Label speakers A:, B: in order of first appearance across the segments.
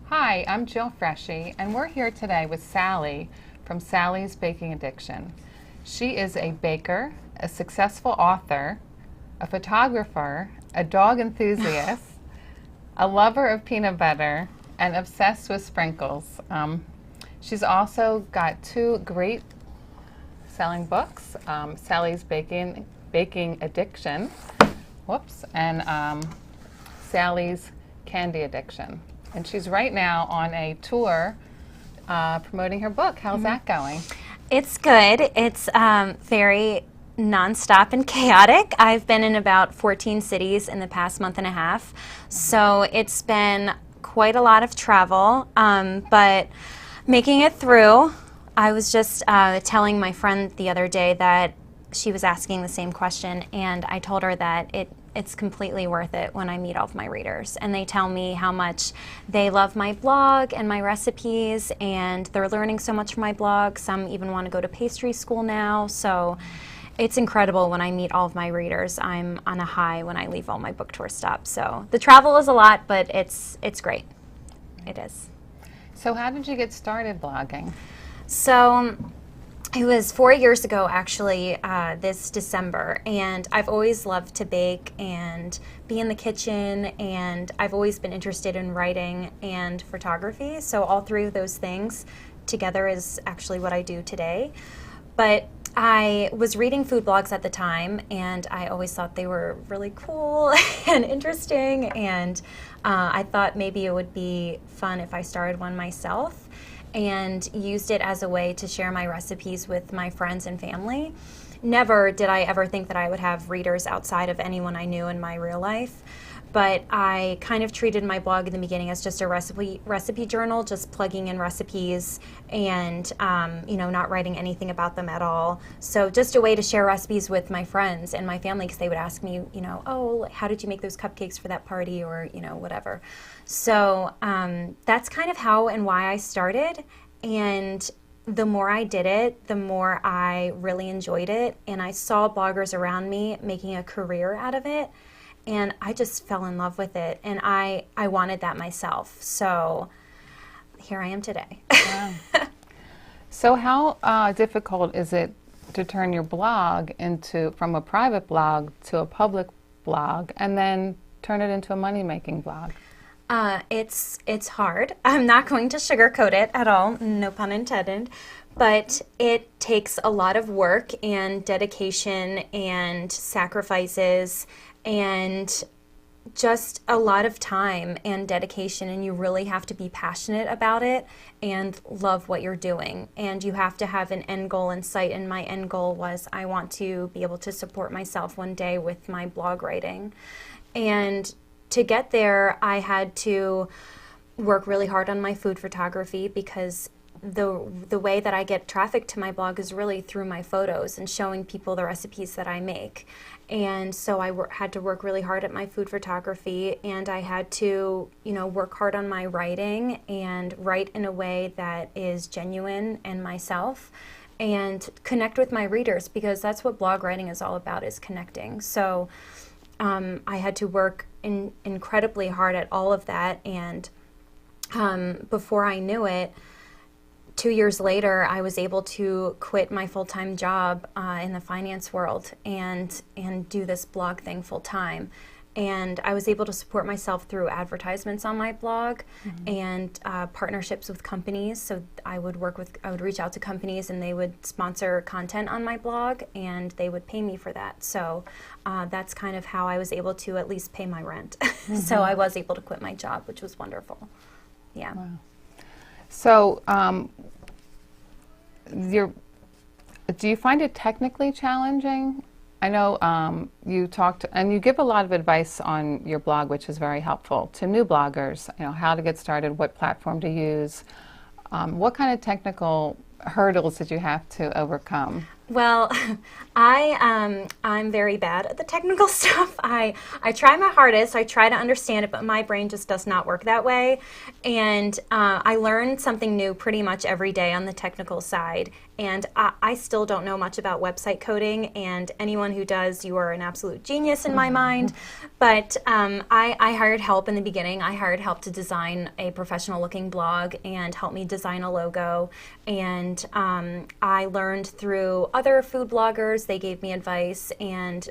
A: Hi, I'm Jill Freshy, and we're here today with Sally from Sally's Baking Addiction. She is a baker, a successful author, a photographer, a dog enthusiast, a lover of peanut butter, and obsessed with sprinkles. She's also got two great selling books, Sally's Baking Addiction, and Sally's Candy Addiction. And she's right now on a tour promoting her book. How's that going?
B: It's good. It's very nonstop and chaotic. I've been in about 14 cities in the past month and a half, so it's been quite a lot of travel, but making it through. I was just telling my friend the other day that she was asking the same question, and I told her that it's completely worth it when I meet all of my readers, and they tell me how much they love my blog and my recipes, and they're learning so much from my blog. Some even want to go to pastry school now, so it's incredible when I meet all of my readers. I'm on a high when I leave all my book tour stops. So the travel is a lot, but it's great. It is.
A: So how did you get started blogging?
B: So it was 4 years ago, actually, this December, and I've always loved to bake and be in the kitchen, and I've always been interested in writing and photography, so all three of those things together is actually what I do today. But I was reading food blogs at the time, and I always thought they were really cool and interesting, and I thought maybe it would be fun if I started one myself, and used it as a way to share my recipes with my friends and family. Never did I ever think that I would have readers outside of anyone I knew in my real life, but I kind of treated my blog in the beginning as just a recipe journal, just plugging in recipes and not writing anything about them at all. So just a way to share recipes with my friends and my family, because they would ask me, oh, how did you make those cupcakes for that party, or whatever. So that's kind of how and why I started, and the more I did it, the more I really enjoyed it, and I saw bloggers around me making a career out of it, and I just fell in love with it, and I wanted that myself. So here I am today.
A: Wow. So how difficult is it to turn your blog from a private blog to a public blog, and then turn it into a money-making blog?
B: It's hard. I'm not going to sugarcoat it at all, no pun intended, but it takes a lot of work and dedication and sacrifices and just a lot of time and dedication, and you really have to be passionate about it and love what you're doing, and you have to have an end goal in sight. And my end goal was, I want to be able to support myself one day with my blog writing, and to get there, I had to work really hard on my food photography, because the way that I get traffic to my blog is really through my photos and showing people the recipes that I make. And so I had to work really hard at my food photography, and I had to, work hard on my writing and write in a way that is genuine and myself, and connect with my readers, because that's what blog writing is all about, is connecting. So I had to work incredibly hard at all of that, and before I knew it, 2 years later, I was able to quit my full-time job in the finance world and do this blog thing full-time. And I was able to support myself through advertisements on my blog, and partnerships with companies. So I would reach out to companies, and they would sponsor content on my blog, and they would pay me for that. So that's kind of how I was able to at least pay my rent. So I was able to quit my job, which was wonderful. Yeah.
A: Wow. So do you find it technically challenging? I know you talked, and you give a lot of advice on your blog, which is very helpful to new bloggers, how to get started, what platform to use. What kind of technical hurdles did you have to overcome?
B: Well, I'm very bad at the technical stuff. I try my hardest. I try to understand it, but my brain just does not work that way. And I learn something new pretty much every day on the technical side. And I still don't know much about website coding. And anyone who does, you are an absolute genius in my mind. But I hired help in the beginning. I hired help to design a professional-looking blog and help me design a logo. And I learned through other food bloggers. They gave me advice, and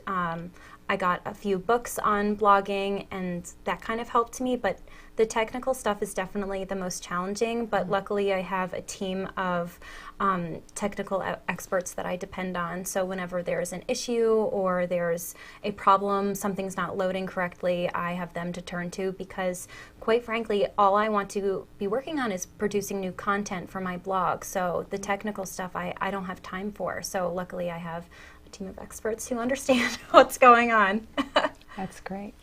B: I got a few books on blogging, and that kind of helped me. But the technical stuff is definitely the most challenging, but luckily I have a team of technical experts that I depend on. So whenever there's an issue or there's a problem, something's not loading correctly, I have them to turn to, because quite frankly, all I want to be working on is producing new content for my blog. So the technical stuff I don't have time for. So luckily I have a team of experts who understand what's going on.
A: That's great.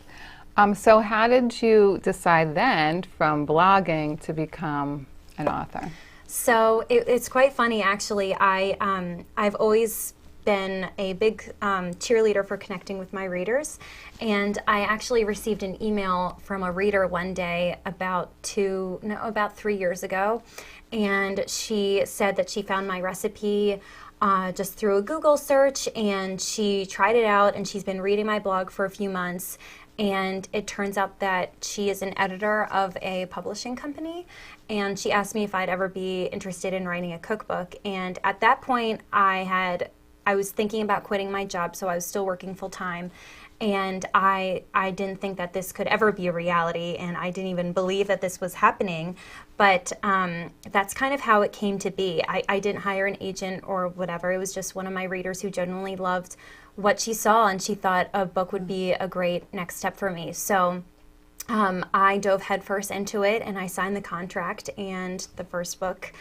A: So how did you decide then from blogging to become an author?
B: So it's quite funny, actually. I've always been a big cheerleader for connecting with my readers, and I actually received an email from a reader one day about 3 years ago, and she said that she found my recipe just through a Google search, and she tried it out, and she's been reading my blog for a few months. And it turns out that she is an editor of a publishing company, and she asked me if I'd ever be interested in writing a cookbook. And at that point, I was thinking about quitting my job, so I was still working full time. And I didn't think that this could ever be a reality, and I didn't even believe that this was happening. But that's kind of how it came to be. I didn't hire an agent or whatever. It was just one of my readers who genuinely loved what she saw, and she thought a book would be a great next step for me. So I dove headfirst into it, and I signed the contract, and the first book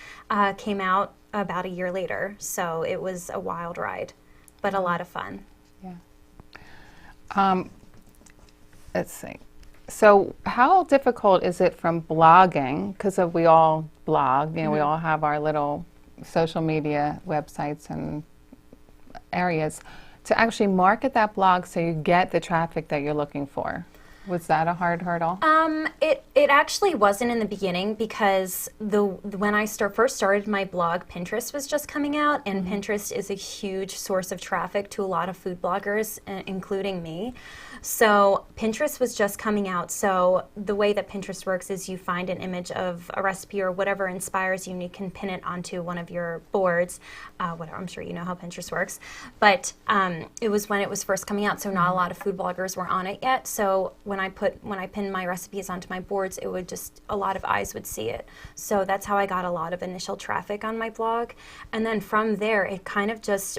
B: came out about a year later. So it was a wild ride, but a lot of fun.
A: Yeah. Let's see. So how difficult is it from blogging, because we all blog, we all have our little social media websites and areas, to actually market that blog so you get the traffic that you're looking for? Was that a hard hurdle?
B: It actually wasn't in the beginning, because when I first started my blog, Pinterest was just coming out, and Pinterest is a huge source of traffic to a lot of food bloggers, including me. So Pinterest was just coming out. So the way that Pinterest works is you find an image of a recipe or whatever inspires you, and you can pin it onto one of your boards. Whatever, I'm sure you know how Pinterest works. But it was when it was first coming out, so not a lot of food bloggers were on it yet. So when I pinned my recipes onto my boards, it would a lot of eyes would see it. So that's how I got a lot of initial traffic on my blog. And then from there, it kind of just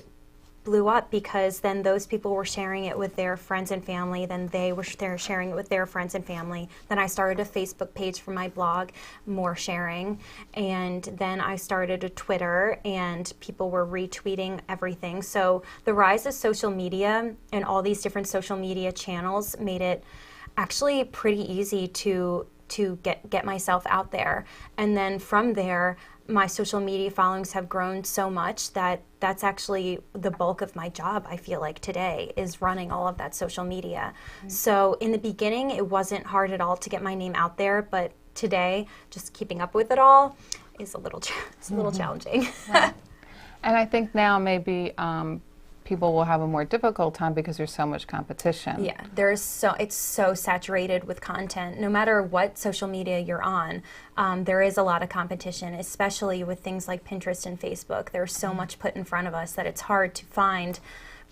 B: blew up, because then those people were sharing it with their friends and family, then they're sharing it with their friends and family. Then I started a Facebook page for my blog, more sharing, and then I started a Twitter, and people were retweeting everything. So the rise of social media and all these different social media channels made it actually pretty easy to get myself out there. And then from there, my social media followings have grown so much that that's actually the bulk of my job, I feel like, today, is running all of that social media. So in the beginning, it wasn't hard at all to get my name out there, but today, just keeping up with it all is a little challenging.
A: Right. And I think now maybe people will have a more difficult time because there's so much competition.
B: Yeah, it's so saturated with content. No matter what social media you're on, there is a lot of competition, especially with things like Pinterest and Facebook. There's so much put in front of us that it's hard to find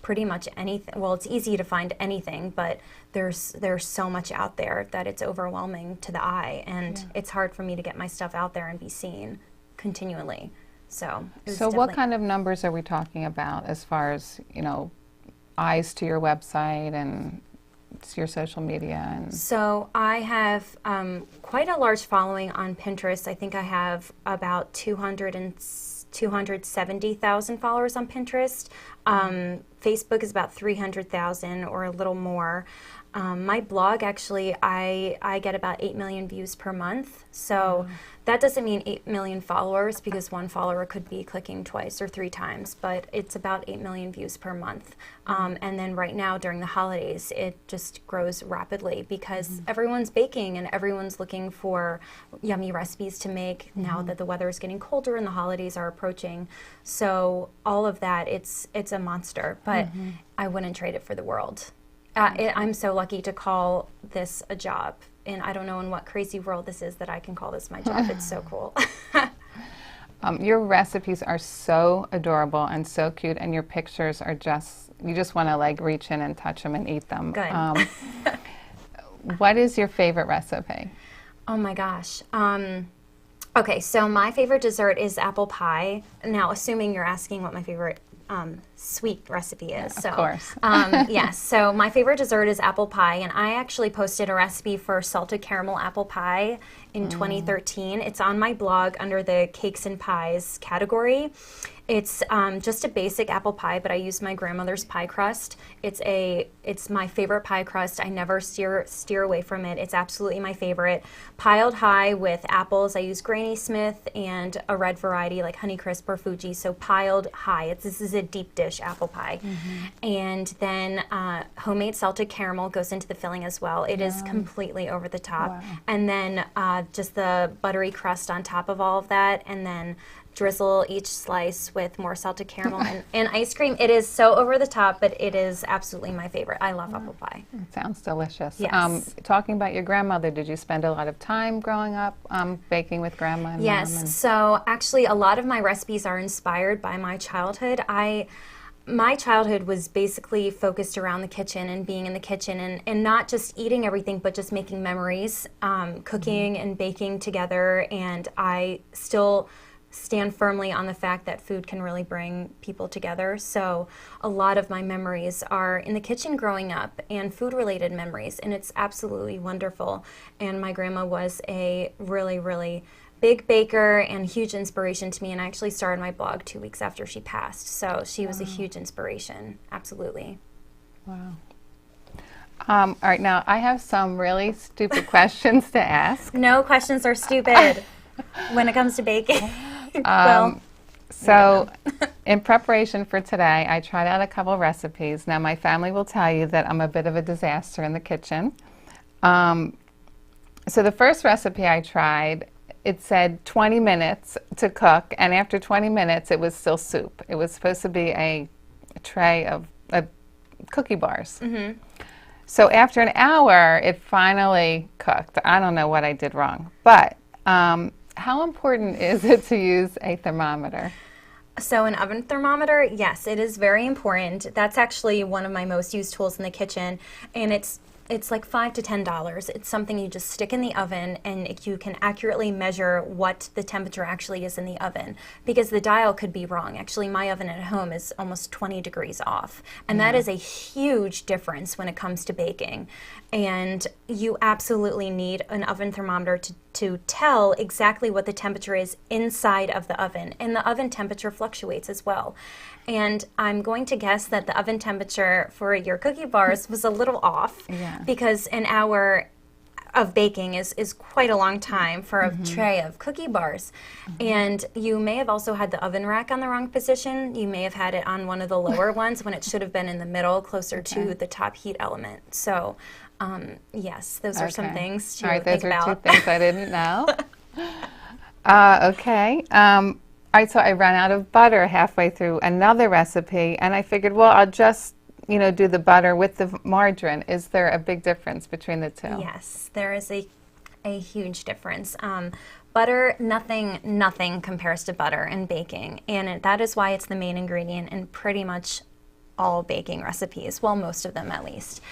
B: pretty much anything. Well, it's easy to find anything, but there's so much out there that it's overwhelming to the eye, and it's hard for me to get my stuff out there and be seen continually. So
A: what kind of numbers are we talking about as far as, eyes to your website and to your social media?
B: So I have quite a large following on Pinterest. I think I have about 270,000 followers on Pinterest. Facebook is about 300,000 or a little more. My blog, actually, I get about 8 million views per month. So that doesn't mean 8 million followers, because one follower could be clicking twice or 3 times, but it's about 8 million views per month. And then right now during the holidays, it just grows rapidly because everyone's baking and everyone's looking for yummy recipes to make now that the weather is getting colder and the holidays are approaching. So all of that, it's a monster, but I wouldn't trade it for the world. I'm so lucky to call this a job, and I don't know in what crazy world this is that I can call this my job. It's so cool.
A: Your recipes are so adorable and so cute, and your pictures are you just want to like reach in and touch them and eat them.
B: Good.
A: What is your favorite recipe?
B: Oh my gosh. Okay, so my favorite dessert is apple pie. Now, assuming you're asking what my favorite sweet recipe is.
A: Of course.
B: Yes, so my favorite dessert is apple pie, and I actually posted a recipe for salted caramel apple pie in 2013. It's on my blog under the cakes and pies category. It's just a basic apple pie, but I use my grandmother's pie crust. It's my favorite pie crust. I never steer away from it. It's absolutely my favorite. Piled high with apples. I use Granny Smith and a red variety like Honeycrisp or Fuji. So piled high. This is a deep dish apple pie. And then homemade salted caramel goes into the filling as well. It is completely over the top.
A: Wow.
B: And then just the buttery crust on top of all of that, and then drizzle each slice with more salted caramel and ice cream. It is so over the top, but it is absolutely my favorite. I love apple pie.
A: It sounds delicious.
B: Yes.
A: Talking about your grandmother, did you spend a lot of time growing up baking with grandma and
B: Yes,
A: mom?
B: so actually a lot of my recipes are inspired by my childhood. My childhood was basically focused around the kitchen and being in the kitchen and not just eating everything, but just making memories, cooking and baking together. And I still stand firmly on the fact that food can really bring people together. So a lot of my memories are in the kitchen growing up and food-related memories, and it's absolutely wonderful. And my grandma was a really, really big baker and huge inspiration to me, and I actually started my blog 2 weeks after she passed. So she was a huge inspiration, absolutely.
A: Wow. All right, now I have some really stupid questions to ask.
B: No questions are stupid when it comes to baking.
A: So in preparation for today, I tried out a couple recipes. Now my family will tell you that I'm a bit of a disaster in the kitchen. So the first recipe I tried, it said 20 minutes to cook, and after 20 minutes it was still soup. It was supposed to be a tray of cookie bars. So after an hour, it finally cooked. I don't know what I did wrong, but how important is it to use a thermometer?
B: So an oven thermometer, yes, it is very important. That's actually one of my most used tools in the kitchen, and it's like $5 to $10. It's something you just stick in the oven, and you can accurately measure what the temperature actually is in the oven, because the dial could be wrong. Actually, my oven at home is almost 20 degrees off, and that is a huge difference when it comes to baking. And you absolutely need an oven thermometer to tell exactly what the temperature is inside of the oven, and the oven temperature fluctuates as well. And I'm going to guess that the oven temperature for your cookie bars was a little off, because an hour of baking is quite a long time for a tray of cookie bars. And you may have also had the oven rack on the wrong position. You may have had it on one of the lower ones when it should have been in the middle, closer to the top heat element. So yes, those are some things to think about.
A: Those are two things I didn't know. Okay. All right, so I ran out of butter halfway through another recipe, and I figured, well, I'll just, do the butter with the margarine. Is there a big difference between the two?
B: Yes, there is a huge difference. Butter, nothing compares to butter in baking, and that is why it's the main ingredient in pretty much all baking recipes, well, most of them at least.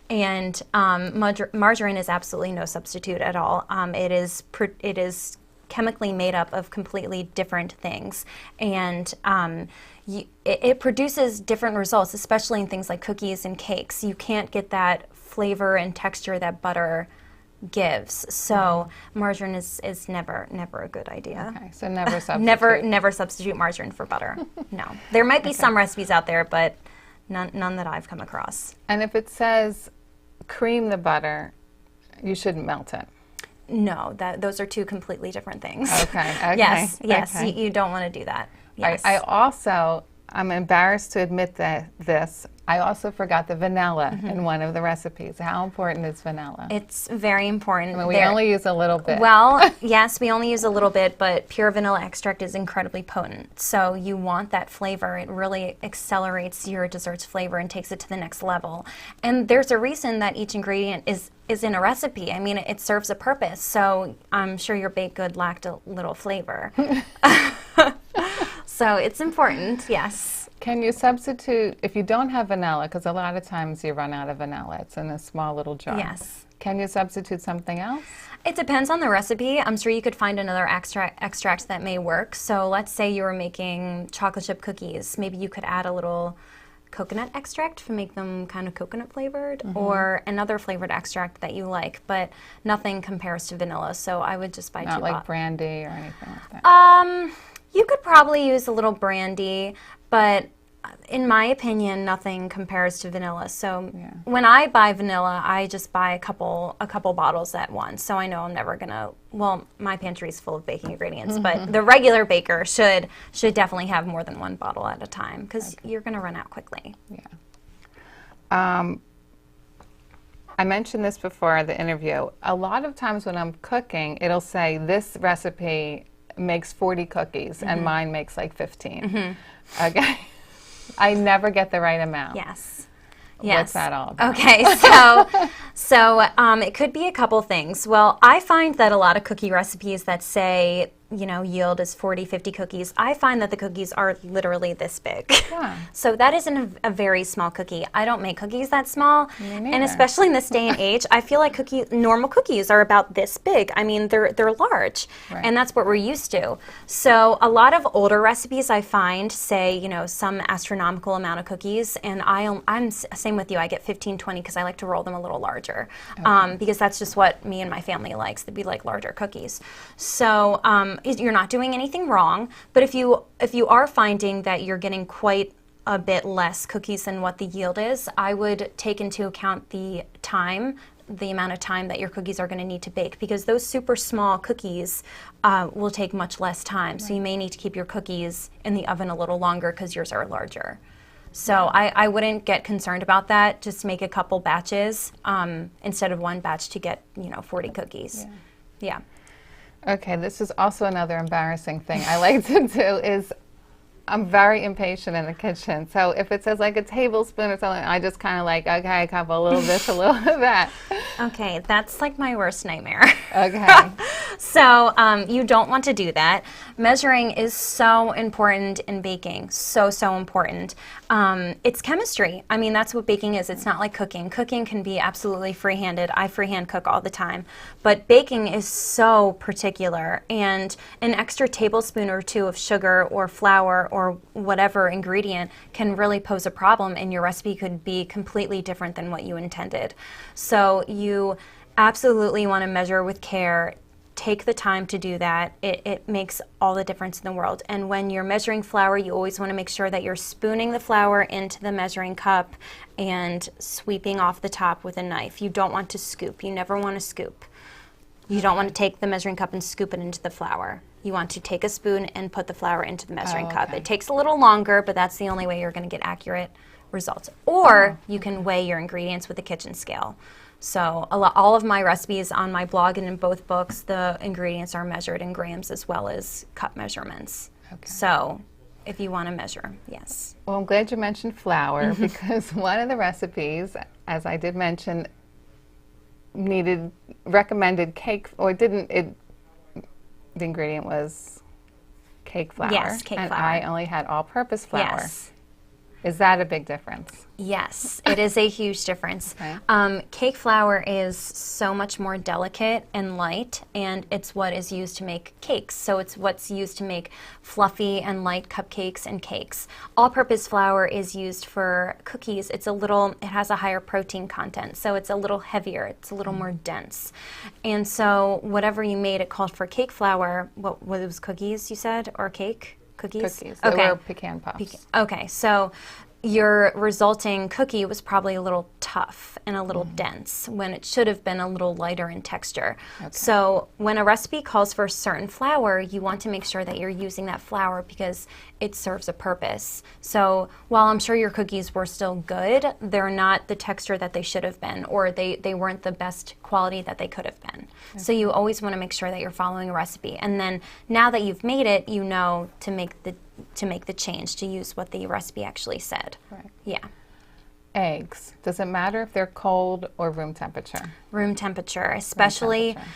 B: And margarine is absolutely no substitute at all. It is chemically made up of completely different things, and it produces different results, especially in things like cookies and cakes. You can't get that flavor and texture that butter gives. So margarine is never a good idea.
A: Okay, so never substitute.
B: Never substitute margarine for butter. No. There might be some recipes out there, but none that I've come across.
A: And if it says cream the butter, you shouldn't melt it.
B: No, those are two completely different things.
A: Okay.
B: Yes,
A: okay.
B: you don't want to do that. Yes.
A: I'm embarrassed to admit this. I also forgot the vanilla in one of the recipes. How important is vanilla?
B: It's very important.
A: I mean, we only use a little bit.
B: Well, yes, we only use a little bit, but pure vanilla extract is incredibly potent. So you want that flavor. It really accelerates your dessert's flavor and takes it to the next level. And there's a reason that each ingredient is in a recipe. I mean, it serves a purpose. So I'm sure your baked good lacked a little flavor. So it's important, yes.
A: Can you substitute, if you don't have vanilla, because a lot of times you run out of vanilla, it's in a small little jar.
B: Yes.
A: Can you substitute something else?
B: It depends on the recipe. I'm sure you could find another extract that may work. So let's say you were making chocolate chip cookies. Maybe you could add a little coconut extract to make them kind of coconut flavored, or another flavored extract that you like, but nothing compares to vanilla. So I would just buy
A: Not
B: two
A: like brandy or anything like that?
B: You could probably use a little brandy, but in my opinion, nothing compares to vanilla. So when I buy vanilla, I just buy a couple bottles at once. So I know I'm never gonna. Well, my pantry's full of baking ingredients, but the regular baker should definitely have more than one bottle at a time because you're gonna run out quickly.
A: Yeah. I mentioned this before the interview. A lot of times when I'm cooking, it'll say this recipe makes 40 cookies and mine makes like 15. Okay. I never get the right amount.
B: Yes.
A: What's that all about?
B: Okay, so it could be a couple things. Well, I find that a lot of cookie recipes that say, yield is 40, 50 cookies, I find that the cookies are literally this big.
A: Yeah.
B: So that isn't a very small cookie. I don't make cookies that small.
A: Me
B: And
A: neither.
B: especially in this day and age, I feel like normal cookies are about this big. I mean, they're large,
A: Right.
B: and that's what we're used to. So a lot of older recipes I find say, some astronomical amount of cookies, and I'm same with you. I get 15, 20 because I like to roll them a little larger, because that's just what me and my family likes. They be like larger cookies. So you're not doing anything wrong, but if you are finding that you're getting quite a bit less cookies than what the yield is, I would take into account the amount of time that your cookies are going to need to bake, because those super small cookies will take much less time. Right. So you may need to keep your cookies in the oven a little longer because yours are larger. So I wouldn't get concerned about that. Just make a couple batches instead of one batch to get 40 cookies. Yeah.
A: Okay, this is also another embarrassing thing I like to do is I'm very impatient in the kitchen. So if it says like a tablespoon or something, I just kind of like, okay, a couple, a little this, a little of that.
B: Okay, that's like my worst nightmare.
A: Okay.
B: So you don't want to do that. Measuring is so important in baking, so important. It's chemistry. I mean, that's what baking is. It's not like cooking. Cooking can be absolutely free-handed. I freehand cook all the time. But baking is so particular, and an extra tablespoon or two of sugar or flour or whatever ingredient can really pose a problem, and your recipe could be completely different than what you intended. So you absolutely want to measure with care. Take the time to do that. It makes all the difference in the world. And when you're measuring flour, you always want to make sure that you're spooning the flour into the measuring cup and sweeping off the top with a knife. You don't want to scoop. You never want to scoop. You don't want to take the measuring cup and scoop it into the flour. You want to take a spoon and put the flour into the measuring cup. It takes a little longer, but that's the only way you're going to get accurate results. Or you can weigh your ingredients with a kitchen scale. So all of my recipes on my blog and in both books, the ingredients are measured in grams as well as cup measurements. Okay. So if you want to measure, yes.
A: Well, I'm glad you mentioned flour because one of the recipes, as I did mention, recommended cake, or the ingredient was cake flour.
B: Yes, cake flour.
A: And I only had all-purpose flour.
B: Yes.
A: Is that a big difference?
B: Yes, it is a huge difference.
A: Okay.
B: Cake flour is so much more delicate and light, and it's what is used to make cakes. So it's what's used to make fluffy and light cupcakes and cakes. All-purpose flour is used for cookies. It has a higher protein content, so it's a little heavier. It's a little more dense. And so whatever you made, it called for cake flour. What was cookies, you said, or cake? Cookies?
A: Cookies. They were pecan puffs.
B: Okay, so your resulting cookie was probably a little tough and a little dense when it should have been a little lighter in texture.
A: Okay.
B: So when a recipe calls for a certain flour, you want to make sure that you're using that flour because it serves a purpose. So while I'm sure your cookies were still good, they're not the texture that they should have been, or they weren't the best quality that they could have been. Okay. So you always want to make sure that you're following a recipe. And then now that you've made it, you know to make the change, to use what the recipe actually said.
A: Right.
B: Yeah.
A: Eggs. Does it matter if they're cold or room temperature?
B: Room temperature, especially.
A: Room temperature.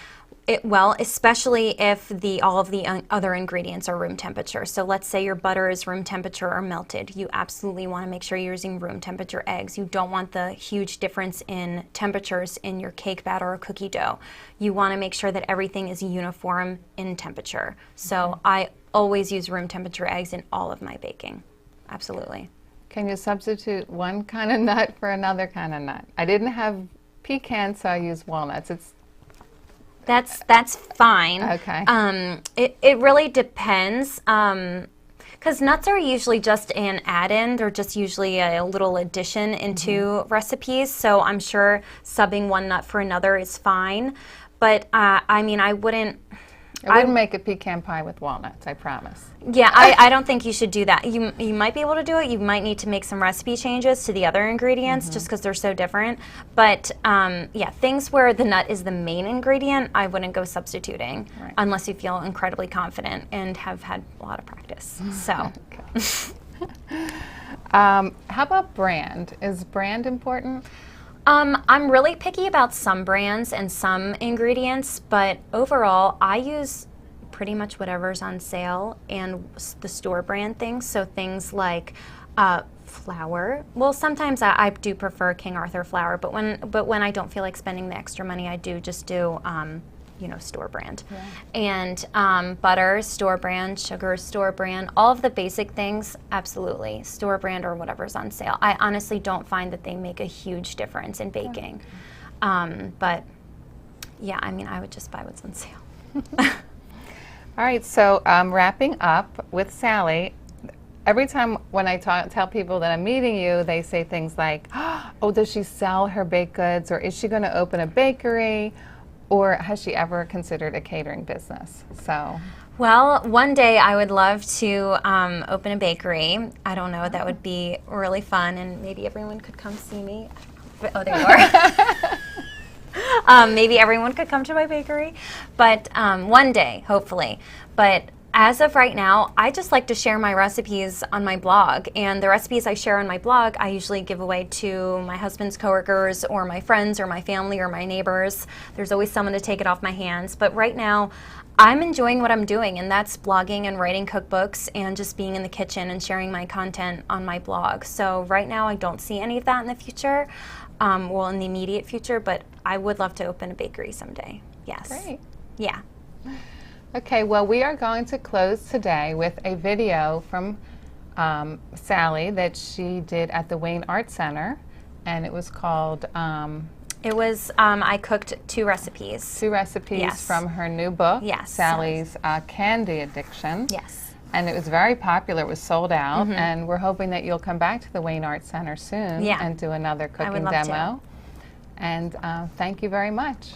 B: Especially if all of the other ingredients are room temperature. So let's say your butter is room temperature or melted. You absolutely want to make sure you're using room temperature eggs. You don't want the huge difference in temperatures in your cake batter or cookie dough. You want to make sure that everything is uniform in temperature. So I always use room temperature eggs in all of my baking. Absolutely.
A: Can you substitute one kind of nut for another kind of nut? I didn't have pecans, so I used walnuts.
B: That's fine.
A: Okay.
B: It really depends. Because nuts are usually just an add-in. They're just usually a little addition into recipes. So I'm sure subbing one nut for another is fine. But I mean, I wouldn't make
A: a pecan pie with walnuts, I promise.
B: Yeah, I don't think you should do that. You might be able to do it. You might need to make some recipe changes to the other ingredients just because they're so different. But yeah, things where the nut is the main ingredient, I wouldn't go substituting unless you feel incredibly confident and have had a lot of practice. So.
A: How about brand? Is brand important?
B: I'm really picky about some brands and some ingredients, but overall, I use pretty much whatever's on sale and the store brand things. So things like flour. Well, sometimes I do prefer King Arthur flour, but when I don't feel like spending the extra money, I do just do store brand. Yeah. And butter, store brand, sugar, store brand, all of the basic things, absolutely, store brand or whatever's on sale. I honestly don't find that they make a huge difference in baking. But yeah, I mean, I would just buy what's on sale.
A: All right, so wrapping up with Sally, every time when I tell people that I'm meeting you, they say things like, oh, does she sell her baked goods, or is she going to open a bakery? Or has she ever considered a catering business? So,
B: well, one day I would love to open a bakery. I don't know, that would be really fun, and maybe everyone could come see me. Oh, there you are. Maybe everyone could come to my bakery, but one day, hopefully. But as of right now, I just like to share my recipes on my blog, and the recipes I share on my blog, I usually give away to my husband's coworkers or my friends or my family or my neighbors. There's always someone to take it off my hands, but right now, I'm enjoying what I'm doing, and that's blogging and writing cookbooks and just being in the kitchen and sharing my content on my blog. So right now, I don't see any of that in the future, well, in the immediate future, but I would love to open a bakery someday. Yes.
A: Great.
B: Yeah.
A: Okay, well, we are going to close today with a video from Sally that she did at the Wayne Art Center, and it was called...
B: I cooked two recipes.
A: Two recipes
B: yes.
A: from her new book,
B: yes.
A: Sally's Candy Addiction.
B: Yes.
A: And it was very popular. It was sold out, and we're hoping that you'll come back to the Wayne Art Center soon and do another cooking demo. And thank you very much.